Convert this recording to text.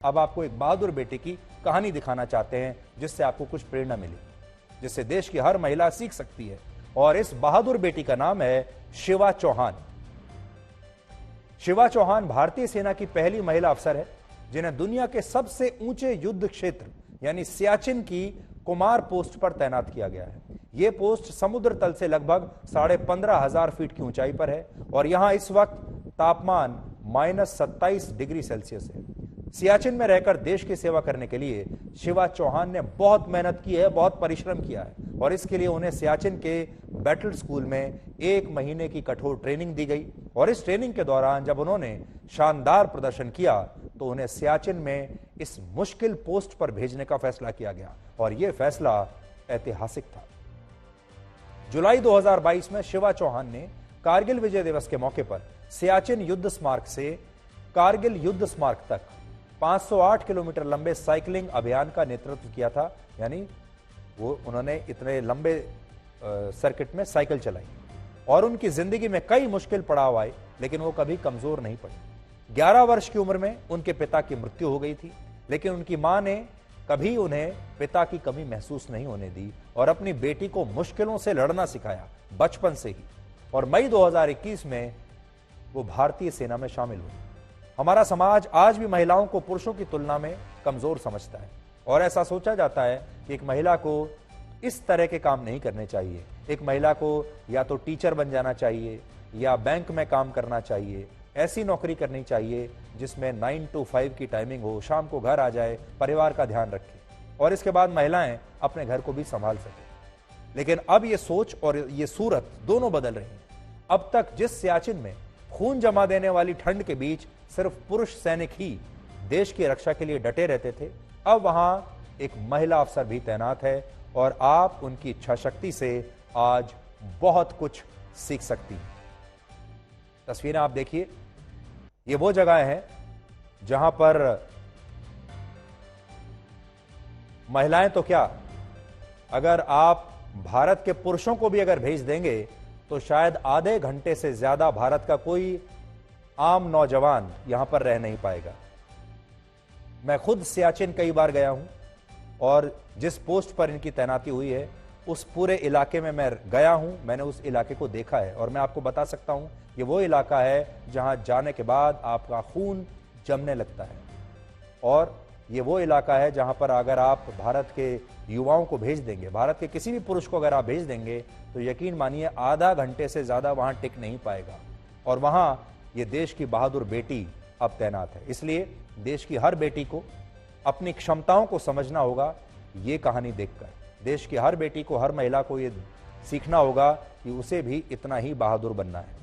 अब आपको एक बहादुर बेटे की कहानी दिखाना चाहते हैं जिससे आपको कुछ प्रेरणा मिले, जिससे देश की हर महिला सीख सकती है। और इस बहादुर बेटी का नाम है शिवा चौहान। शिवा चौहान भारतीय सेना की पहली महिला अफसर है जिन्हें दुनिया के सबसे ऊंचे युद्ध क्षेत्र यानी सियाचिन की कुमार पोस्ट पर तैनात किया गया है। यह पोस्ट समुद्र तल से लगभग 15,500 फीट की ऊंचाई पर है और यहां इस वक्त तापमान -27 डिग्री सेल्सियस है। सियाचिन में रहकर देश की सेवा करने के लिए शिवा चौहान ने बहुत मेहनत की है, बहुत परिश्रम किया है और इसके लिए उन्हें सियाचिन के बैटल स्कूल में 1 महीने की कठोर ट्रेनिंग दी गई। और इस ट्रेनिंग के दौरान जब उन्होंने शानदार प्रदर्शन किया तो उन्हें सियाचिन में इस मुश्किल पोस्ट पर भेजने का फैसला किया गया और यह फैसला ऐतिहासिक था। जुलाई 2022 में शिवा चौहान ने कारगिल विजय दिवस के मौके पर सियाचिन युद्ध स्मारक से कारगिल युद्ध स्मारक तक 508 किलोमीटर लंबे साइकिलिंग अभियान का नेतृत्व किया था। यानी उन्होंने इतने लंबे सर्किट में साइकिल चलाई और उनकी जिंदगी में कई मुश्किल पड़ाव आए, लेकिन वो कभी कमजोर नहीं पड़ी। 11 वर्ष की उम्र में उनके पिता की मृत्यु हो गई थी, लेकिन उनकी मां ने कभी उन्हें पिता की कमी महसूस नहीं होने दी और अपनी बेटी को मुश्किलों से लड़ना सिखाया बचपन से ही। और मई 2021 में वो भारतीय सेना में शामिल हुई। हमारा समाज आज भी महिलाओं को पुरुषों की तुलना में कमजोर समझता है और ऐसा सोचा जाता है कि एक महिला को इस तरह के काम नहीं करने चाहिए। एक महिला को या तो टीचर बन जाना चाहिए या बैंक में काम करना चाहिए, ऐसी नौकरी करनी चाहिए जिसमें 9 to 5 की टाइमिंग हो, शाम को घर आ जाए, परिवार का ध्यान रखे और इसके बाद महिलाएं अपने घर को भी संभाल सके। लेकिन अब ये सोच और ये सूरत दोनों बदल रही है। अब तक जिस सियाचिन में खून जमा देने वाली ठंड के बीच सिर्फ पुरुष सैनिक ही देश की रक्षा के लिए डटे रहते थे, अब वहां एक महिला अफसर भी तैनात है और आप उनकी इच्छा शक्ति से आज बहुत कुछ सीख सकती हैं। तस्वीरें आप देखिए, ये वो जगह है जहां पर महिलाएं तो क्या, अगर आप भारत के पुरुषों को भी अगर भेज देंगे तो शायद आधे घंटे से ज्यादा भारत का कोई आम नौजवान यहां पर रह नहीं पाएगा। मैं खुद सियाचिन कई बार गया हूं और जिस पोस्ट पर इनकी तैनाती हुई है उस पूरे इलाके में मैं गया हूं, मैंने उस इलाके को देखा है और मैं आपको बता सकता हूं ये वो इलाका है जहां जाने के बाद आपका खून जमने लगता है और ये वो इलाका है जहां पर अगर आप भारत के युवाओं को भेज देंगे, भारत के किसी भी पुरुष को अगर आप भेज देंगे तो यकीन मानिए आधा घंटे से ज्यादा वहां टिक नहीं पाएगा। और वहां ये देश की बहादुर बेटी अब तैनात है। इसलिए देश की हर बेटी को अपनी क्षमताओं को समझना होगा। ये कहानी देखकर देश की हर बेटी को, हर महिला को ये सीखना होगा कि उसे भी इतना ही बहादुर बनना है।